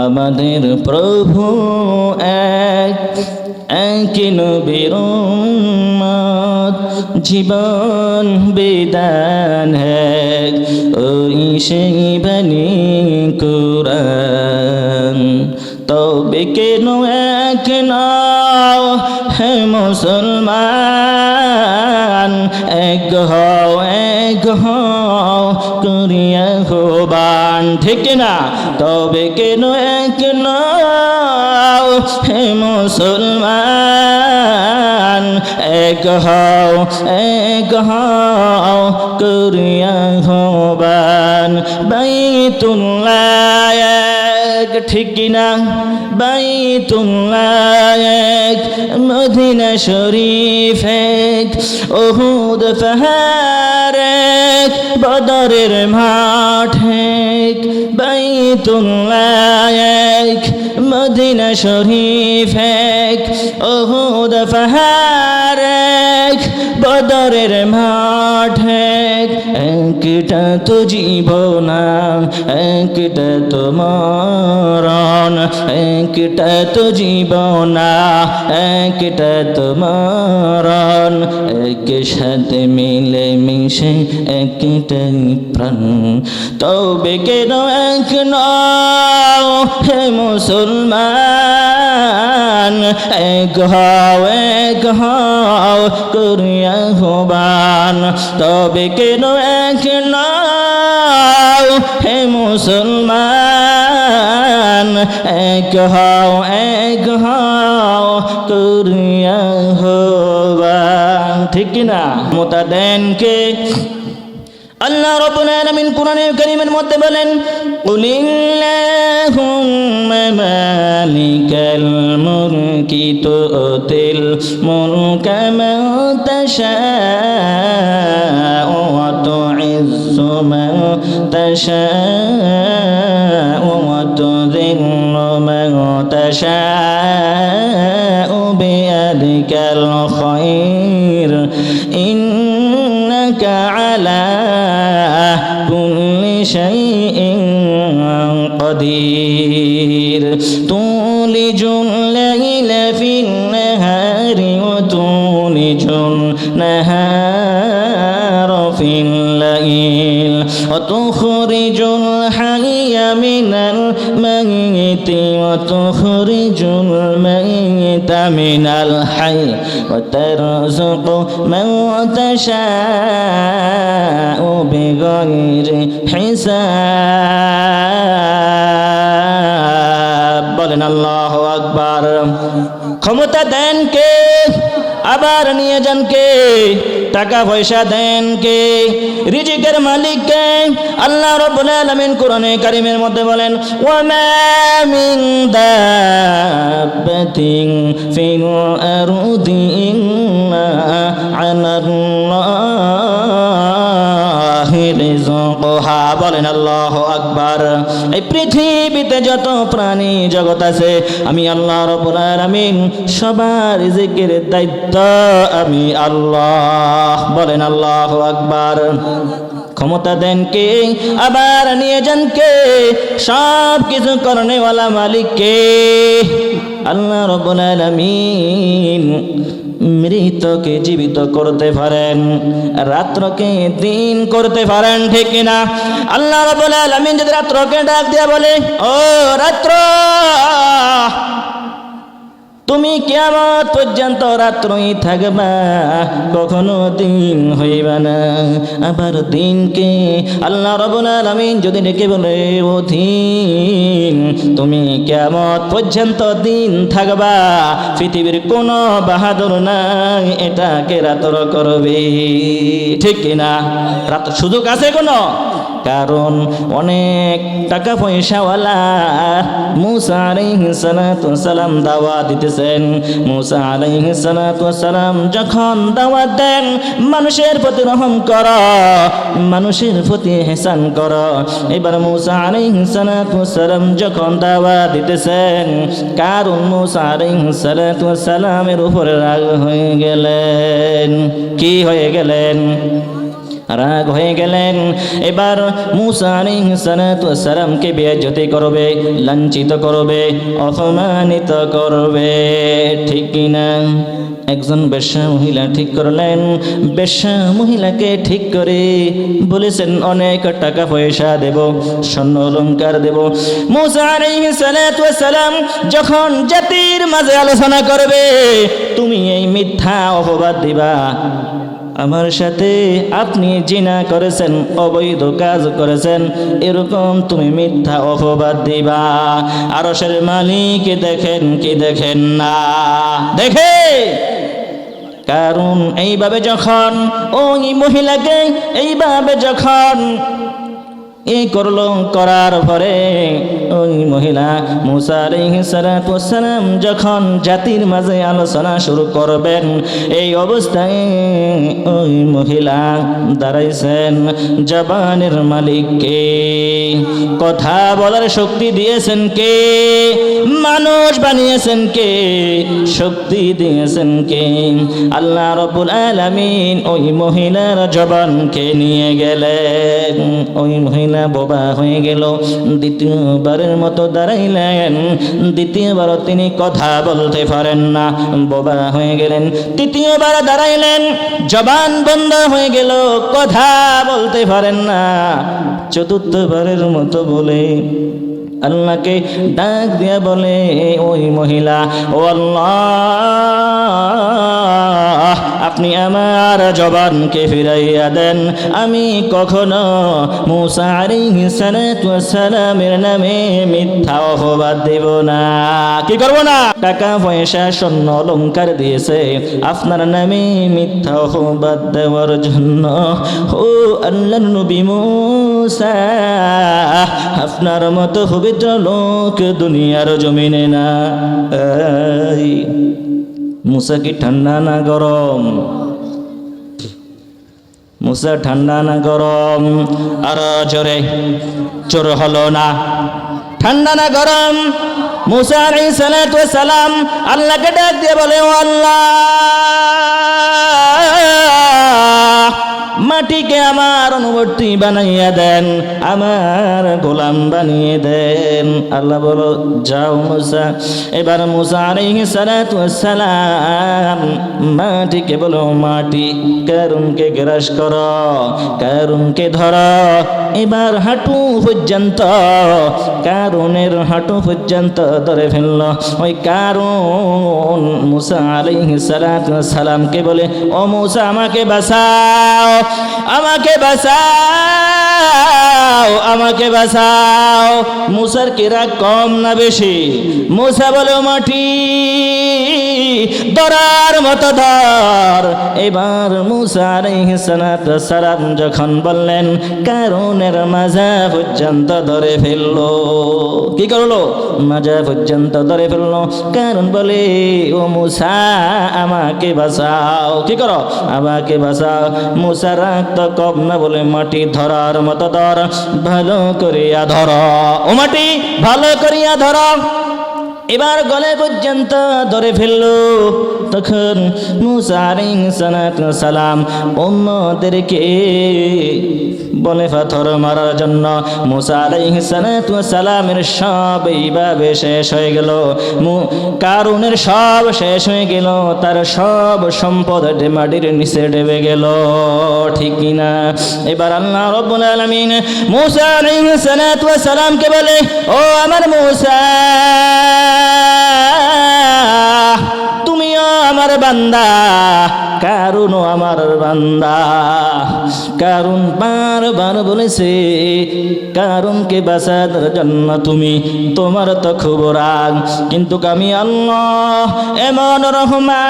আমাদের প্রভু এক, এক নবীর উম্মত, জীবন বিধান এক, ওই সেই বাণী কুরআন। তবে কেন এক নাও হে মুসলমান, এক হও করিয়া আহ্বান, ঠিক না? তবে কেন এক নাও হে মুসলমান, এক হও করিয়া আহ্বান। বাইতুল্লাহ এক, ঠিক না? বাইতুল্লাহ এক, মদিনা শরীফ এক, উহুদ পাহাড় এক, বদরের মাঠ এক। বাইতুল্লাহ এক, মদিনা শরীফ এক, উহুদ পাহাড় এক, বদরের মাঠ এক। একটা তো জীবন, একটা তো মরণ, একটা তো জীবন, একটা তো মরণ, একসাথে মিলে মিশে একটাই প্রাণ। তবে কেন এক নও হে মুসলমান, এক হও করিয়া আহ্বান। তবে কেন এক নও হে মুসলমান, এক হও করিয়া আহ্বান, ঠিক না? ক্ষমতা দেন কে? আল্লাহ রাব্বুল আলামিন কোরআনুল কারীমের মধ্যে বলেন, কুলিল্লাহুম্মা মালিকাল মুলকি তুতিল মুলকা মান তাশাউ ওয়া তুইজ্জু মান তাশাউ ওয়া তুযিল্লু মান তাশাউ বিয়াদিকাল খায়র, ইন্নাকা আলা কুল্লি শাইইন কাদির। তুলিজুল লাইলা ফিন নাহারি ওয়া তুলিজুল নাহারা ফিল লাইল ওয়া তুখরিজুল হাইয়া মিনাল মাইয়িতি ওয়া তুখরিজুল মাইয়িতা মিনাল হায়্যি ওয়া তারযুকু মান তাশাউ বিগাইরি হিসাব। বলেন আল্লাহু আকবার। ক্ষমতা দেন কে? আবার নিয়ে যান কে? টাকা পয়সা দেন কে? রিজিকের মালিক কে? আল্লাহ রাব্বুল আলামিন কোরআনে কারীমের মধ্যে বলেন, ওয়া মা মিন দাব্বাতিন ফিল আরদি ইল্লা আলাল্লাহি রিজকুহা। বলেন আল্লাহু আকবার। এই পৃথিবীতে যত প্রাণী জগৎ আছে, আমি আল্লাহ রাব্বুল আলামিন সবার রিজিকের দায়িত্ব আমি আল্লাহ। বলেন আল্লাহু আকবার। ক্ষমতা দেন কে? আবার নিয়ে যান কে? সব কিছু করনেওয়ালা মালিক কে? আল্লাহ রাব্বুল আলামিন মৃতকে জীবিত করতে পারেন, রাত্রকে দিন করতে পারেন, ঠিক কিনা? আল্লাহ রাব্বুল আলামিন যদি রাত্রকে ডাক দিয়া বলে, ও রাত্র, তুমি কিয়ামত পর্যন্ত রাত্রই থাকবা, কখনো দিন হইবা না। আবার দিনকে আল্লাহ রাব্বুল আলামিন যদি ডেকে বলে, ও দিন, তুমি কিয়ামত পর্যন্ত দিন থাকবা, পৃথিবীর কোনো বাহাদুর নাই এটাকে রাত্র করবে, ঠিক কিনা? রাত সুযোগ আছে কোনো? কারণ অনেক টাকা পয়সাওয়ালা মুসা আলাইহিস সালাতু সালাম দাওয়াত দিতেছেন। মুসা আলাইহিস সালাতু সালাম যখন দাওয়াত দেন, মানুষের প্রতি রহম করো, মানুষের প্রতি ইহসান করো। এবার মুসা আলাইহিস সালাতু সালাম যখন দাওয়াত দিতেছেন, কারণ মুসা আলাইহিস সালাতু সালামের উপরে রাগ হয়ে গেলেন। কি হয়ে গেলেন? রাগ হয়ে গেলেন। এবার মূসা আলাইহিস সালাতু ওয়াস সালামকে বেইজ্জতি করবে, লাঞ্ছিত করবে, অপমানিত করবে, ঠিক কিনা? একজন বেশ্যা মহিলা ঠিক করলেন। বেশ্যা মহিলাকে ঠিক করে বলেছেন অনেক টাকা পয়সা দেব, স্বর্ণ অলংকার দেব। মূসা আলাইহিস সালাতু ওয়াস সালাম যখন জাতির মাঝে আলোচনা করবে, তুমি এই মিথ্যা অপবাদ দিবা, আমার সাথে আপনি জিনা করেছেন, অবৈধ কাজ করেছেন, এরকম তুমি মিথ্যা অপবাদ দিবা। আরশের মালিক দেখেন কি দেখেন না? দেখে। কারণ এইভাবে যখন ওই মহিলাকে এইভাবে যখন করলো, করার পরে ওই মহিলা মূসা আলাইহিস সালাতু ওয়াস সালাম যখন জাতির মাঝে আলোচনা শুরু করবেন, এই অবস্থায় ওই মহিলা দাঁড়াইছেন। জবানের মালিককে, কথা বলার শক্তি দিয়েছেন কে? মানুষ বানিয়েছেন কে? শক্তি দিয়েছেন কে? আল্লাহ রাব্বুল আলামিন ওই মহিলার জবানকে নিয়ে গেলেন। ওই মহিলা বোবা হয়ে গেল, দ্বিতীয়বারের মতো দাঁড়াইলেন। দ্বিতীয়বার তিনি কথা বলতে পারেন না, বোবা হয়ে গেলেন। তৃতীয়বার দাঁড়াইলেন, জবান বন্ধ হয়ে গেল, কথা বলতে পারেন না। চতুর্থবারের মতো বলে আল্লাহকে ডাক দিয়া বলে ওই মহিলা, ও আল্লাহ, আপনি আমার জবানকে ফিরাইয়া দেন, আমি কখনো মূসা আলাইহিস সালাতু ওয়াস সালামের নামে মিথ্যা অপবাদ দেব না। কি করব না? টাকা পয়সা স্বর্ণ অলংকার দিয়েছে আপনার নামে মিথ্যা অপবাদ দেওয়ার জন্য। ও আল্লাহর নবী মূসা, আপনার মতো পবিত্র লোক দুনিয়ার জমিনে না। মূসা কি ঠান্ডা না গরম? মূসা ঠান্ডা না গরম? আর জোরে, জোর হলো না। ঠান্ডা না গরম? মূসা আলাইহিস সালাতু ওয়াস সালাম আল্লাহকে ডাক দিয়ে বলে, ও আল্লাহ, মাটিকে আমার অনুবর্তী বানাইয়া দেন, আমার গোলাম বানিয়ে দেন। আল্লাহ বলো, যাও মূসা। এবার মূসা আলাইহিস সালাতু ওয়াস সালাম মাটিকে বলো, মাটি কারুনকে গ্রাস করো, কারুনকে ধরো। এবার হাঁটু পর্যন্ত, কারুনের হাঁটু পর্যন্ত ধরে ফেলল। ওই কারুন মূসা আলাইহিস সালাতু ওয়াস সালামকে বলে, ও মূসা, আমাকে বাঁচাও, আমাকে বাঁচাও, আমাকে বাঁচাও। মূসার কি রাগ কম না বেশি? মূসা বলে, ও মাটি, ধরার মতো ধর। এবার মূসা আলাইহিস সালাতু ওয়াস সালাম যখন বললেন, কারুনের মাজা পর্যন্ত ধরে ফেললো। কি করলো? মাজা পর্যন্ত ধরে ফেললো। কারুন বলে, ও মূসা, আমাকে বাঁচাও। কি করো? আমাকে বাঁচাও। মূসা রাগ তো কম না, বলে, মাটি ধরার মতো ধর, ভালো করিয়া ধর। ও মাটি, ভালো করিয়া ধর। এবার গলে পর্যন্ত ধরে ফেললো। তখন মূসা আলাইহিস সালাম উম্মতদেরকে বলে পাথর মারার জন্য। মূসা আলাইহিস সালামের সব এইভাবে শেষ হয়ে গেল। কারুনের সব শেষ হয়ে গেল, তার সব সম্পদ মাটির নিচে ডেবে গেল, ঠিক কিনা? এবার আল্লাহ রাব্বুল আলামিন মূসা আলাইহিস সালামকে বলে, ও আমার মূসা, তুমিও আমার বান্দা, কারুনও আমার বান্দা। কারুন বারবার বলেছে, কারুনকে বাঁচানোর জন্য তুমি, তোমার তো খুব রাগ, কিন্তু আমি আল্লাহ এমন রহমান,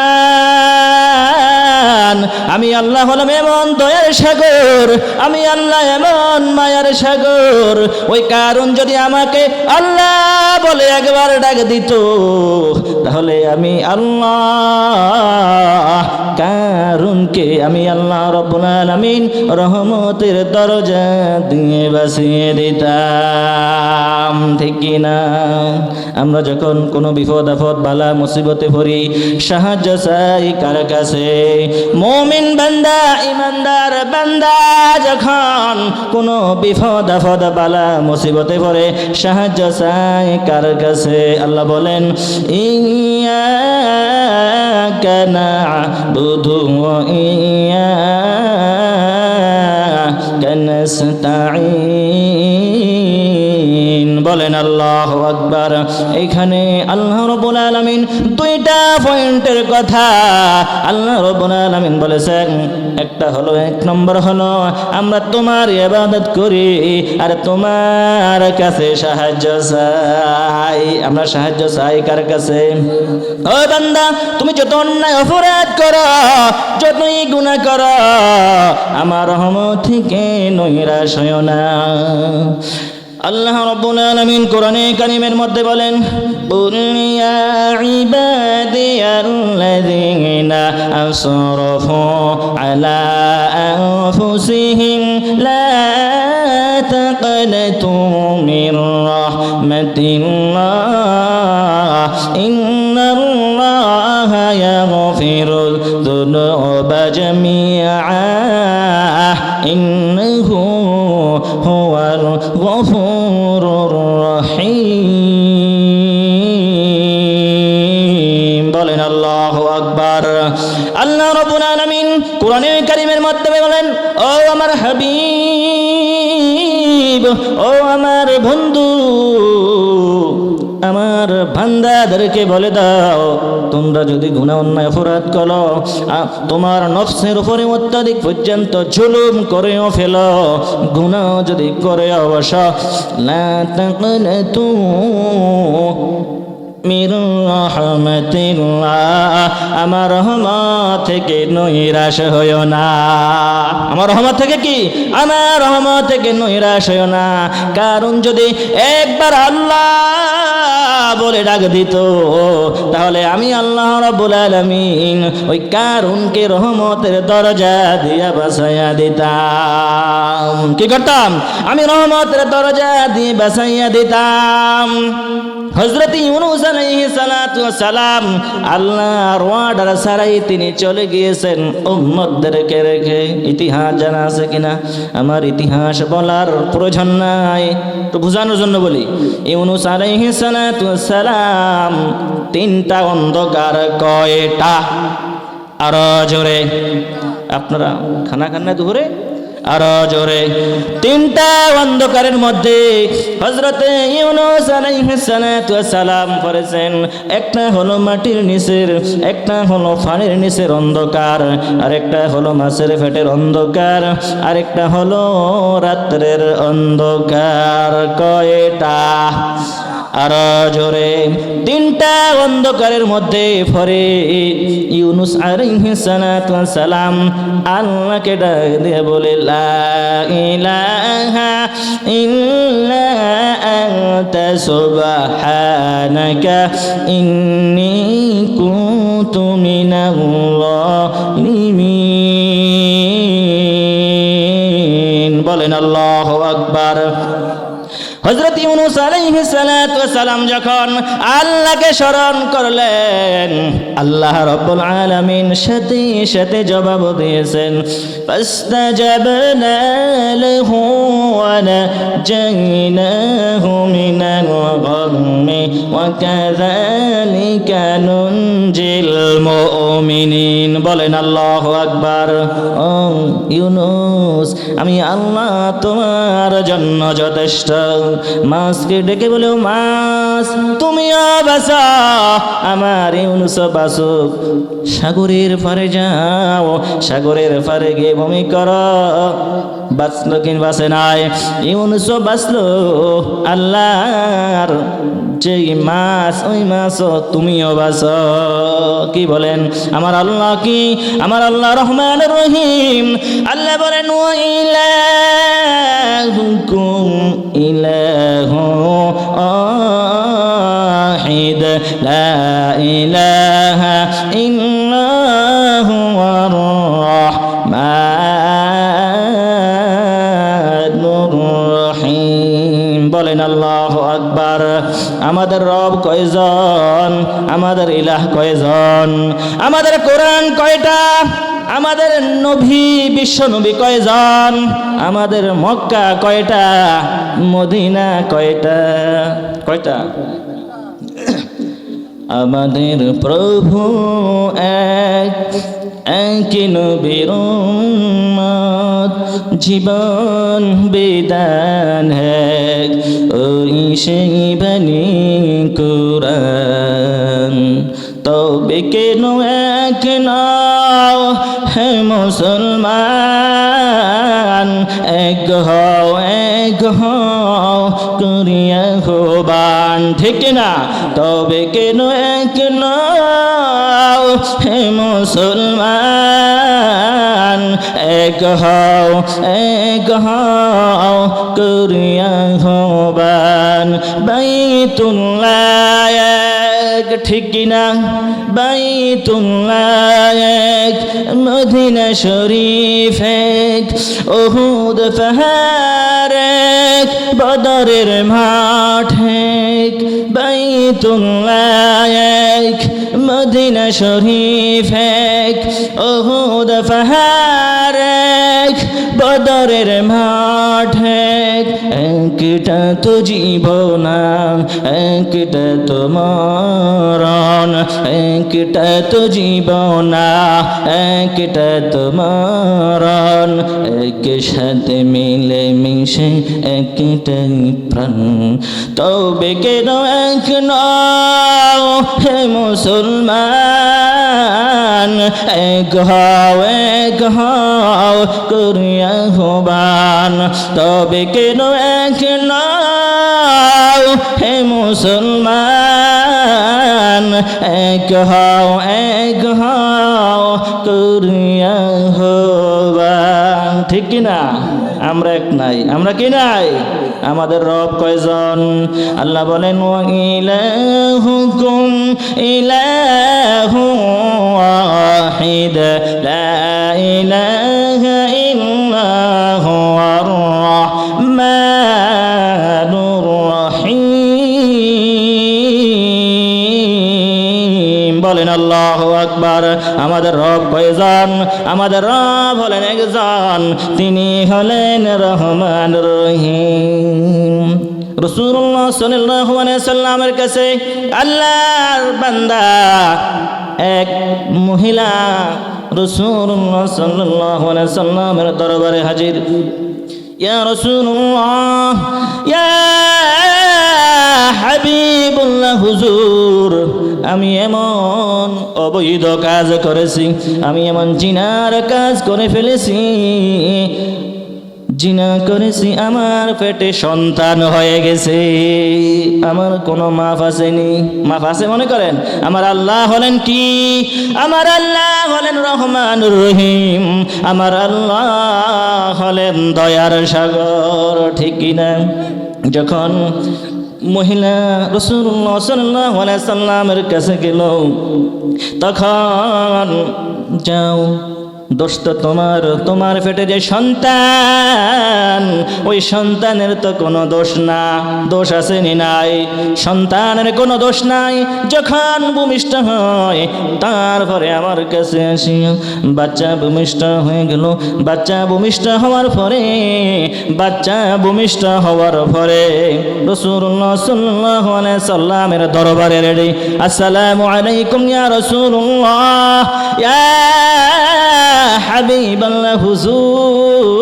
আমি আল্লাহ হলাম এমন দয়ার সাগর, আমি আল্লাহ এমন মায়ার সাগর। ওই কারুন যদি আমাকে আল্লাহ বলে একবার ডাক দিত, তাহলে আমি আল্লাহ কারুনকে আমি আল্লাহ রাব্বুল আলামিন রহমতের দরজা দিয়ে বাঁচিয়ে দিতাম। ঠিক কিনা? আমরা যখন কোনো বিপদ আপদ বালা মুসিবতে পড়ি সাহায্য চাই কার কাছে? মুমিন বান্দা ইমানদার বান্দা যখন কোনো বিপদ আপদ বালা মুসিবতে পড়ে সাহায্য চাই কার কাছে? আল্লাহ বলেন ইয়াকা না'বুদু ওয়া ইয়াকা নাস্তাঈন। বলেন আল্লাহু আকবার। এখানে আল্লাহ রাব্বুল আলামিন দুইটা পয়েন্টের কথা আল্লাহ রাব্বুল আলামিন বলেছেন। একটা হলো, এক নম্বর হলো আমরা তোমার ইবাদত করি আর তোমার কাছে সাহায্য চাই। আমরা সাহায্য চাই কার কাছে? ও বান্দা, তুমি যত অন্যায় অপরাধ করো, যতই গুনাহ করো, আমার রহমত থেকে নৈরাশ হয়ো না। আল্লাহ রাব্বুল আলামিন কোরআনে কারীমের মধ্যে বলেন কুল ইয়া ইবাদিয়াল্লাযীনা আসরাফু আলা আনফুসিহিম লা তাকনাতু মির রাহমাতিল্লাহ ইন্নাল্লাহা ইয়াগফিরুয যুনুবা জামিআ ইন্নাহু হুয়াল গফুরুর রহিম। বলেন আল্লাহু আকবার। আল্লাহ রাব্বুল আলামিন কোরআনুল কারীমের মধ্যে বলেন ও আমার হাবিব, ও আমার বন্ধু, আমার বান্দাদেরকে বলে দাও তোমরা যদি গুনাহ অন্যায় অপরাধ করো, তোমার নফসের উপরে অত্যাধিক পর্যন্ত জুলুম করেও ফেলো, গুনাহ যদি করে অবশ্য লা তাকনাতু মির রাহমাতিল্লাহ, আমার রহমত থেকে নৈরাশ হইও না। আমার রহমত থেকে কি? আমার রহমত থেকে নৈরাশ হইও না। কারণ যদি একবার আল্লাহ বলে ডাক দিত তাহলে আমি আল্লাহ রাব্বুল আলামিন ওই কারুনকে রহমতের দরজা দিয়া বাঁচাইয়া দিতাম। কি করতাম? আমি রহমতের দরজা দিয়ে বাঁচাইয়া দিতাম। হযরত ইউনূস আলাইহিস সালাতু ওয়াস সালাম আল্লাহর ওয়ার্ডার ছাড়াই তিনি চলে গিয়েছেন উম্মতদেরকে রেখে। ইতিহাস জানা আছে কিনা? আমার ইতিহাস বলার প্রয়োজন নাই, তো বোঝানোর জন্য বলি। ইউনূস আলাইহিস সালাতু ওয়াস সালাম তিনটা অন্ধকার কয়টা? আরো জোরে। আপনারা খানা খান না দুপুরে? আরো জোরে। তিনটা অন্ধকারের মধ্যে হযরতে ইউনূস আলাইহিস সালাতু ওয়াস সালাম পড়েছেন। একটা হলো মাটির নিচের, একটা হলো পানির নিচের অন্ধকার, আর একটা হলো মাছের পেটের অন্ধকার, আর একটা হলো রাত্রের অন্ধকার। কয়টা? আরো জোরে। তিনটা অন্ধকারের মধ্যে পড়ে ইউনূস আলাইহিস সালাতু ওয়াস সালাম আল্লাহকে ডাক দিয়ে বলে লা ইলাহা ইল্লা আনতা সুবহানাকা ইন্নী কুনতু মিনাল যালিমিন। বলেন আল্লাহু আকবার। হযরত ইউনূস আলাইহিস সালাতু ওয়াস সালাম যখন আল্লাহকে স্মরণ করলেন, আল্লাহ রাব্বুল আলামিন সাথে সাথে জবাব দিয়েছেন ফাস্তাজাবনা লাহু ওয়া নাজাইনাহু মিনাল গাম্মি ওয়া কাযালিকা নুনজিল মুমিনিন। বলেন আল্লাহু আকবার। ও ইউনূস, আমি আল্লাহ তোমার জন্য যথেষ্ট। মাছকে ডেকে বলে মাছ তুমিও বাঁচা, আমার ইউনূস বাঁচুক। সাগরের পারে যাও, সাগরের পারে গিয়ে ভূমি করো। বাঁচলো কি বাঁচে নাই? ইউনূস বাঁচলো। আল্লাহর যে মাছ, ওই মাছ তুমিও বাঁচো। কি বলেন? আমার আল্লাহ কি? আমার আল্লাহ রহমান রহিম। আল্লাহ বলেন ওয়া ইলাহুকুম ইলাহু ওয়াহিদ লা ইলাহা ইল্লাহু ওয়ার আমাদের রব কয়জন, আমাদের ইলাহ কয়জন, আমাদের কোরআন কয়টা, আমাদের নবী বিশ্ব নবী কয়জন, আমাদের মক্কা কয়টা, মদিনা কয়টা, কয়টা? আমাদের প্রভু এক, একই নবীর উম্মত, জীবন বিধান এক, ওই সেই বাণী কুরআন। তবে কেন এক নাও হে মুসলমান, এক হও করিয়া আহ্বান, ঠিক না? তবে কেন এক নাও হে মুসলমান, এক হও করিয়া আহ্বান। বাইতুল্লাহ এক, ঠিক না? বাইতুল্লাহ এক, মদিনা শরীফ এক, উহুদ পাহাড় এক, বদরের মাঠ এক। বাইতুল্লাহ এক, মদিনা শরীফ এক, উহুদ পাহাড় এক, বদরের মাঠ এক। একটা তো জীবন, একটা তো মরণ, একটা তো জীবন, একটা তো মরণ, একসাথে মিলে মিশে একটাই প্রাণ। তবে কেন এক নও হে মুসলমান, এক হও করিয়া আহ্বান। তবে কেন এক নও হে মুসলমান, এক হও করিয়া আহ্বান, ঠিক কিনা? আমরা এক নাই, আমরা কি নাই? আমাদের রব কয়জন? আল্লাহ বলেন ওয়া ইলাহুকুম ইলাহুন ওয়াহিদ লা ইলাহা ইল্লা হুয়ার রাহমানুর রহিম। বলেন আল্লাহু আকবার। আমাদের রব কয়জন? আমাদের রব হলেন একজন, তিনি হলেন রহমানুর রহিম। রাসূলুল্লাহ সাল্লাল্লাহু আলাইহি সাল্লামের কাছে আল্লাহর বান্দা এক মহিলা রাসূলুল্লাহ সাল্লাল্লাহু আলাইহি সাল্লামের দরবারে হাজির। ইয়া রাসূলুল্লাহ, ইয়া হাবিবুল্লাহ, হুজুর আমি এমন অবৈধ কাজ করেছি, আমি এমন জিনার কাজ করে ফেলেছি, জিনা করেছি, আমার পেটে সন্তান হয়ে গেছে, আমার কোনো মাফ আসেনি। মাফ আছে মনে করেন? আমার আল্লাহ হলেন কি? আমার আল্লাহ হলেন রহমানুর রহিম, আমার আল্লাহ হলেন দয়ার সাগর, ঠিক কিনা? যখন মহিলা রাসূলুল্লাহ সাল্লাল্লাহু আলাইহি সাল্লামের কাছে গেল, তখন যাও দোষ তো তোমার পেটে যে সন্তান, ওই সন্তানের তো কোনো দোষ না। দোষ আছে নি? নাই। সন্তানের কোনো দোষ নাই। যখন ভূমিষ্ঠ হয় তারপরে আমার কাছে আসি, বাচ্চা ভূমিষ্ঠ হয়ে গেল। বাচ্চা ভূমিষ্ঠ হওয়ার পরে রাসূলুল্লাহ সাল্লাল্লাহু আলাইহি সাল্লামের দরবারে রেডি। আসসালামু আলাইকুম ইয়া রাসূলুল্লাহ, ইয়া হাবিবাল্লাহ, হুজুর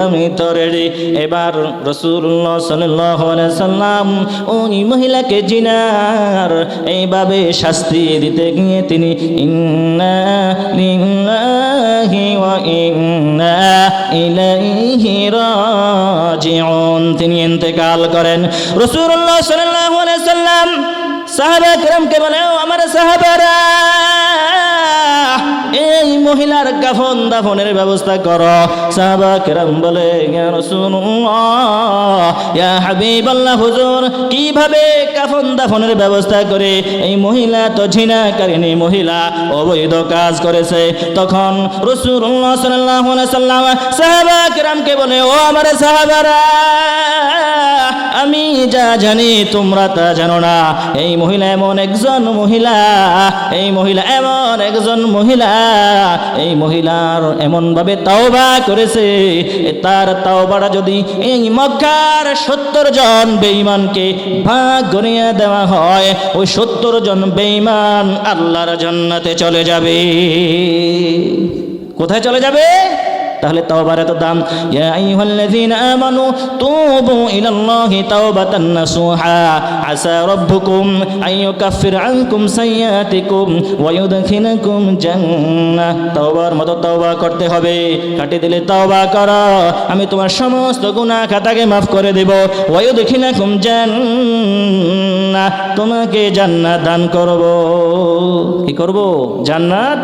আমি তো রেডি। এবার রাসূলুল্লাহ সাল্লাল্লাহু আলাইহি সাল্লাম ওই মহিলাকে জিনার এইভাবে শাস্তি দিতে গিয়ে তিনি ইন্না লিল্লাহি ওয়া ইন্না ইলাইহি রাজিউন, তিনি ইন্তেকাল করেন। রাসূলুল্লাহ সাল্লাল্লাহু আলাইহি সাল্লাম সাহাবা কিরামকে বলে, ও আমার সাহাবারা, এই মহিলার কাফন দাফনের ব্যবস্থা করো। সাহাবা কেরাম বলে ইয়া রাসূলুল্লাহ, ইয়া হাবিবাল্লাহ, হুজুর কিভাবে কাফন দাফনের ব্যবস্থা করে? এই মহিলা তো জিনাকারিনী মহিলা, অবৈধ কাজ করেছে। তখন রাসূলুল্লাহ সাল্লাল্লাহু আলাইহি সাল্লাম সাহাবা কেরামকে বলে, ও আমার সাহাবারা, আমি যা জানি তোমরা তা জানো না। এই মহিলা এমন একজন মহিলা, এই মহিলা এমন একজন মহিলা, এই মহিলার এমন ভাবে তাওবা করেছে, তার তাওবাটা যদি এই মক্কার 70 জন বেঈমানকে ভাগ গনিয়ে দেওয়া হয়, ওই 70 জন বেঈমান আল্লাহর জান্নাতে চলে যাবে। কোথায় চলে যাবে? তাহলে তাওবার এত দাম। ইয়া আইয়ুহাল্লাযীনা আমানু তুবু ইলাল্লাহি তাওবাতান নাসুহা আসা রাব্বুকুম আইয়ুকাফির আনকুম সাইয়্যাতিকুম ওয়া ইউদখিলাকুম জান্নাহ। তাওবার মতো তাওবা করতে হবে। কাটি দিলে তাওবা করো, আমি তোমার সমস্ত গুনাহ খাতাকে মাফ করে দেব। ওয়া ইউদখিলাকুম জান্নাহ, তোমাকে জান্নাত দান করব। কি করব? জান্নাত